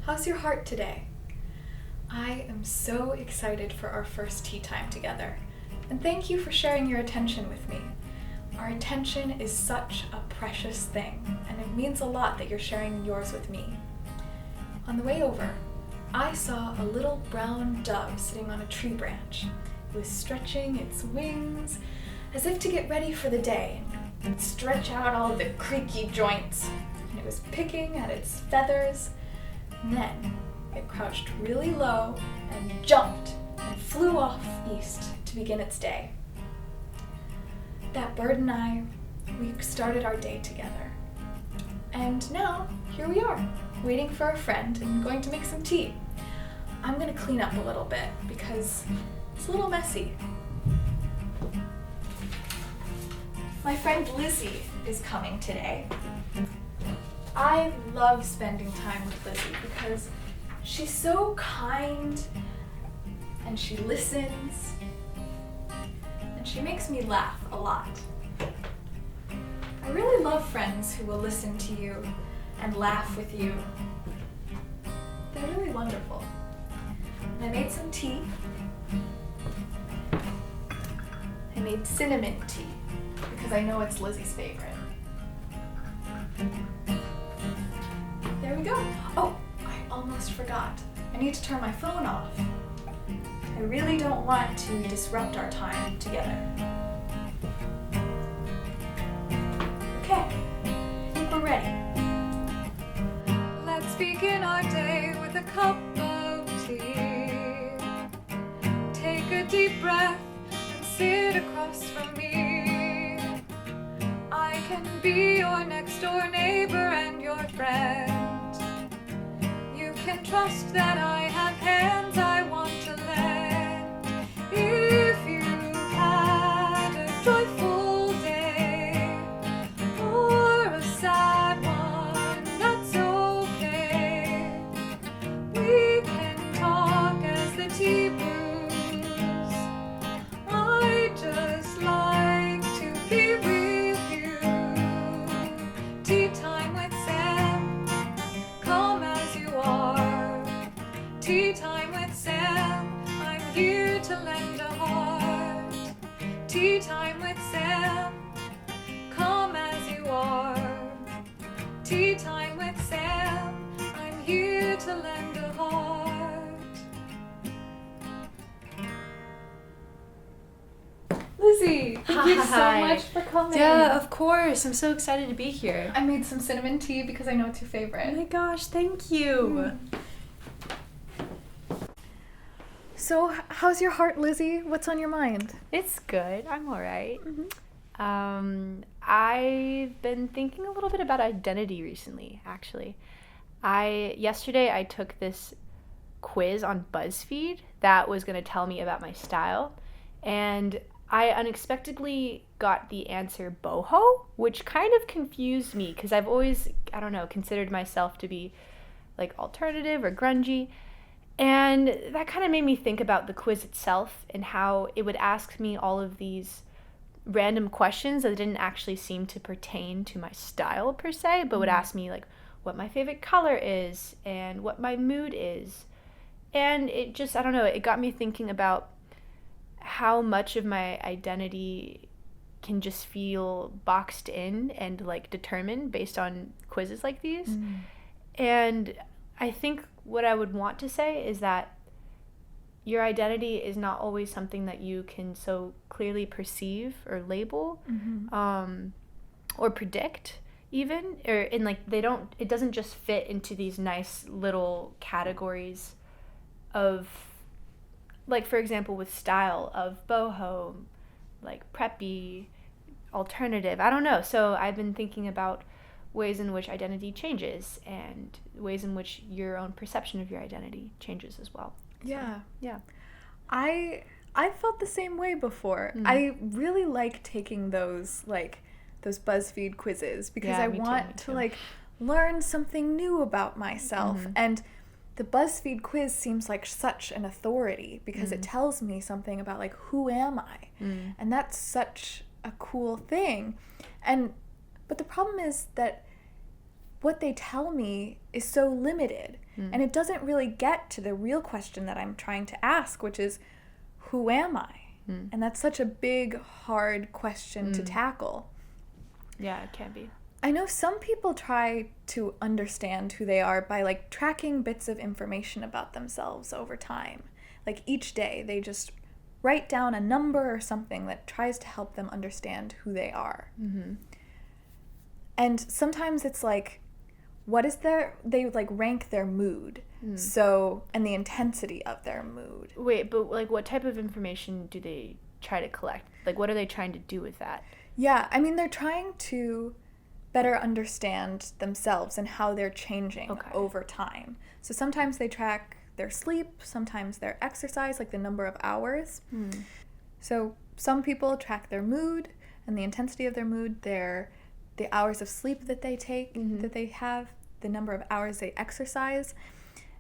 How's your heart today? I am so excited for our first tea time together, and thank you for sharing your attention with me. Our attention is such a precious thing, and it means a lot that you're sharing yours with me. On the way over, I saw a little brown dove sitting on a tree branch. It was stretching its wings as if to get ready for the day and stretch out all the creaky joints. And it was picking at its feathers. And then it crouched really low and jumped and flew off east to begin its day. That bird and I, we started our day together. And now, here we are, waiting for a friend and going to make some tea. I'm gonna clean up a little bit because it's a little messy. My friend Lizzie is coming today. I love spending time with Lizzie because she's so kind and she listens and she makes me laugh a lot. I really love friends who will listen to you and laugh with you. They're really wonderful. And I made some tea. I made cinnamon tea because I know it's Lizzie's favorite. There we go. Oh, I almost forgot. I need to turn my phone off. I really don't want to disrupt our time together. Okay, I think we're ready. Let's begin our day with a cup of tea. Take a deep breath and sit across from me. I can be your next door neighbor and your friend. You can trust that I have hands I want to lend. If you've had a joyful day or a sad one, that's okay. We can talk as the tea brews. I just like to be with you. Tea time with Sam, come as you are. Tea time with Sam, I'm here to lend a heart. Tea time with Sam, come as you are. Tea time with Sam, I'm here to lend a heart. Lizzie, thank you so Hi. much for coming. Yeah, of course. I'm so excited to be here. I made some cinnamon tea because I know it's your Oh favorite. my gosh, thank you. So, how's your heart, Lizzie? What's on your mind? It's good. I'm all right. I've been thinking a little bit about identity recently, actually. Yesterday I took this quiz on BuzzFeed that was going to tell me about my style, and I unexpectedly got the answer boho, which kind of confused me because I've always, considered myself to be like alternative or grungy. And that kind of made me think about the quiz itself and how it would ask me all of these random questions that didn't actually seem to pertain to my style per se, but would ask me like what my favorite color is and what my mood is. And it just, it got me thinking about how much of my identity can just feel boxed in and like determined based on quizzes like these. And I think what I would want to say is that your identity is not always something that you can so clearly perceive or label, or predict even, or it doesn't just fit into these nice little categories of, like, for example, with style of boho, like preppy, alternative, I don't know. So I've been thinking about ways in which identity changes and ways in which your own perception of your identity changes as well. Yeah. Yeah. I felt the same way before. I really like taking those BuzzFeed quizzes because Yeah, I me want too. to learn something new about myself. And the BuzzFeed quiz seems like such an authority because it tells me something about who am I? And that's such a cool thing. But the problem is that what they tell me is so limited. And it doesn't really get to the real question that I'm trying to ask, which is, who am I? And that's such a big, hard question to tackle. Yeah, it can be. I know some people try to understand who they are by like tracking bits of information about themselves over time. Like each day they just write down a number or something that tries to help them understand who they are. And sometimes it's like, they like rank their mood. So, and the intensity of their mood. Wait, but like what type of information do they try to collect? Like what are they trying to do with that? Yeah, I mean, they're trying to better understand themselves and how they're changing over time. So sometimes they track their sleep, sometimes their exercise, like the number of hours. So some people track their mood and the intensity of their mood, the hours of sleep that they take, that they have, the number of hours they exercise.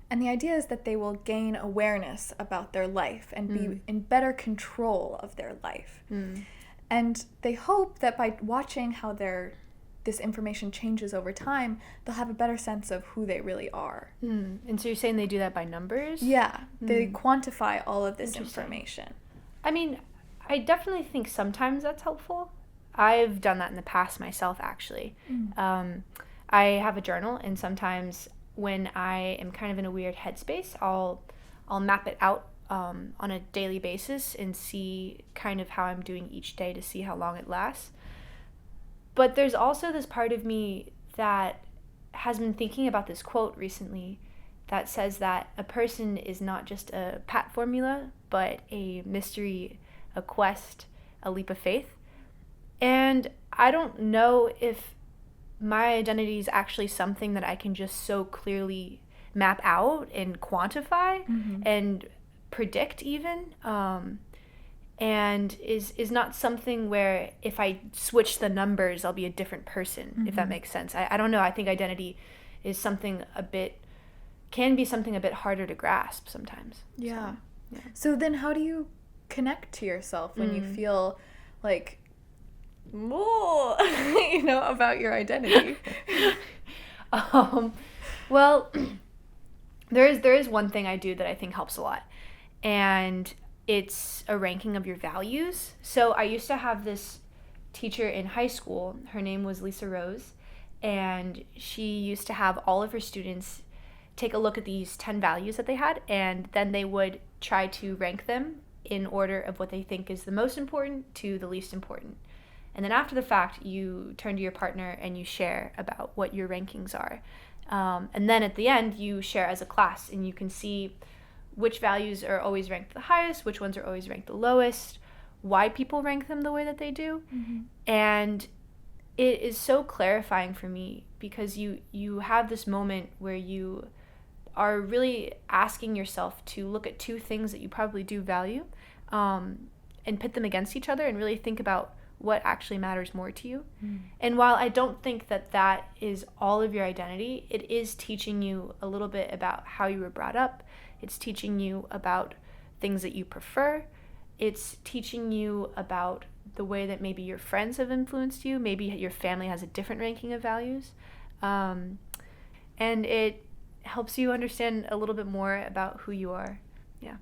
And the idea is that they will gain awareness about their life and be in better control of their life. And they hope that by watching how this information changes over time, they'll have a better sense of who they really are. And so you're saying they do that by numbers? Yeah, they quantify all of this information. I mean, I definitely think sometimes that's helpful. I've done that in the past myself, actually. I have a journal, and sometimes when I am kind of in a weird headspace, I'll map it out on a daily basis and see kind of how I'm doing each day to see how long it lasts. But there's also this part of me that has been thinking about this quote recently that says that a person is not just a pat formula, but a mystery, a quest, a leap of faith. And I don't know if my identity is actually something that I can just so clearly map out and quantify and predict even, and is not something where if I switch the numbers, I'll be a different person, if that makes sense. I don't know. I think identity is can be something a bit harder to grasp sometimes. Yeah. So then how do you connect to yourself when you feel like, about your identity? Well, there is one thing I do that I think helps a lot, and it's a ranking of your values. So I used to have this teacher in high school. Her name was Lisa Rose, and she used to have all of her students take a look at these 10 values that they had, and then they would try to rank them in order of what they think is the most important to the least important. And then after the fact, you turn to your partner and you share about what your rankings are. And then at the end, you share as a class, and you can see which values are always ranked the highest, which ones are always ranked the lowest, why people rank them the way that they do. And it is so clarifying for me because you have this moment where you are really asking yourself to look at two things that you probably do value, and pit them against each other and really think about what actually matters more to you. And while I don't think that is all of your identity, it is teaching you a little bit about how you were brought up. It's teaching you about things that you prefer. It's teaching you about the way that maybe your friends have influenced you. Maybe your family has a different ranking of values. And it helps you understand a little bit more about who you are. Yeah.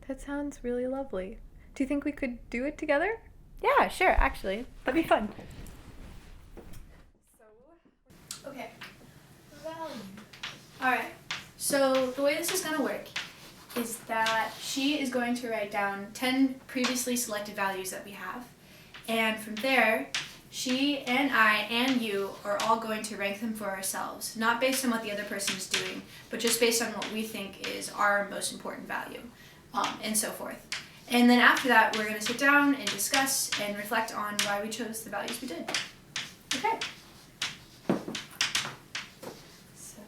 That sounds really lovely. Do you think we could do it together? Yeah, sure, actually. That'd be fun. Okay. Alright, so the way this is going to work is that she is going to write down 10 previously selected values that we have. And from there, she and I and you are all going to rank them for ourselves, not based on what the other person is doing, but just based on what we think is our most important value, and so forth. And then after that, we're going to sit down and discuss and reflect on why we chose the values we did. Okay. So.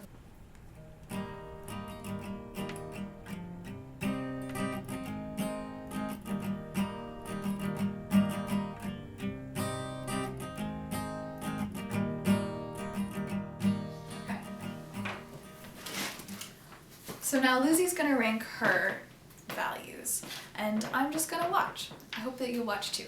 Okay. So now Lizzie's going to rank her values, and I'm just gonna watch. I hope that you watch too.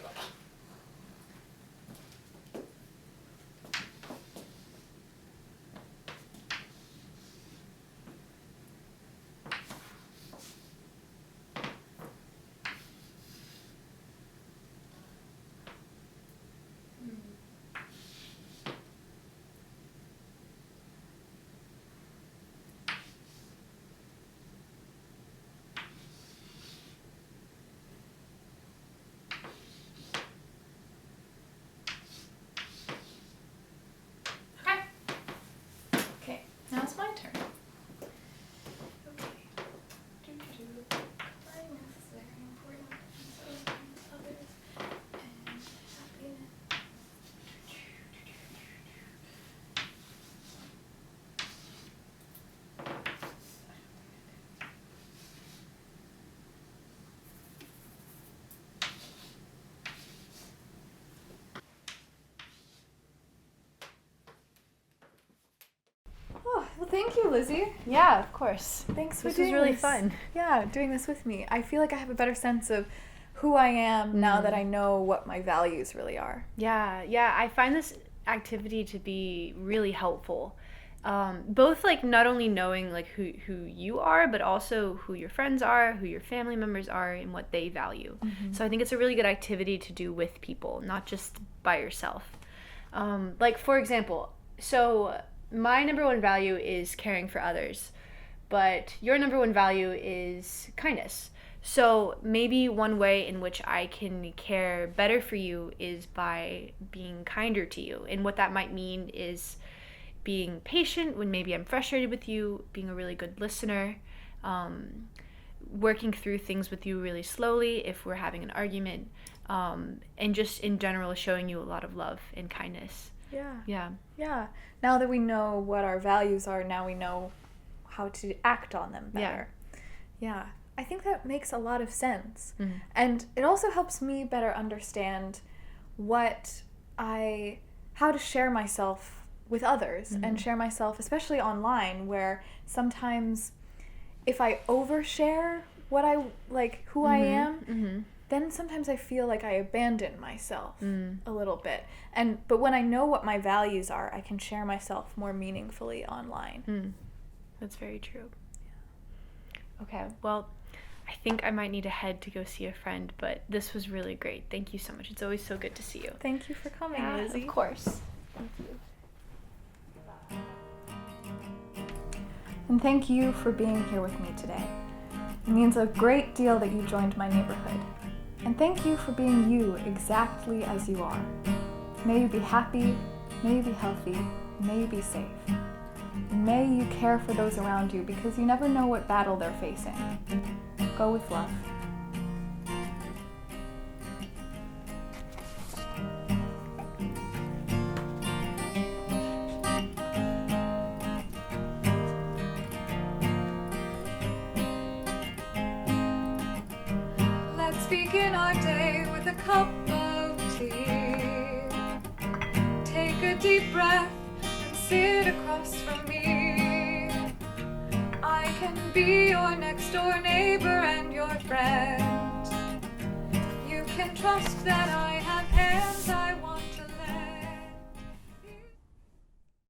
thank you, Lizzie. Yeah, of course. Thanks for This doing was really this. fun. Yeah, doing this with me. I feel like I have a better sense of who I am now that I know what my values really are. Yeah, I find this activity to be really helpful. Both like not only knowing like who you are, but also who your friends are, who your family members are, and what they value. So I think it's a really good activity to do with people, not just by yourself. Like for example, so my number one value is caring for others, but your number one value is kindness. So maybe one way in which I can care better for you is by being kinder to you. And what that might mean is being patient when maybe I'm frustrated with you, being a really good listener, working through things with you really slowly if we're having an argument, and just in general showing you a lot of love and kindness. Yeah. Now that we know what our values are, now we know how to act on them better. Yeah. I think that makes a lot of sense. And it also helps me better understand how to share myself with others and share myself, especially online, where sometimes if I overshare what I like, who I am, then sometimes I feel like I abandon myself a little bit. But when I know what my values are, I can share myself more meaningfully online. That's very true. Okay, well, I think I might need to head to go see a friend, but this was really great. Thank you so much. It's always so good to see you. Thank you for coming, Lizzie. Of course. Thank you. And thank you for being here with me today. It means a great deal that you joined my neighborhood. And thank you for being you exactly as you are. May you be happy, may you be healthy, may you be safe. And may you care for those around you because you never know what battle they're facing. Go with love. Let's begin our day with a cup of tea. Take a deep breath and sit across from me. I can be your next door neighbor and your friend. You can trust that I have hands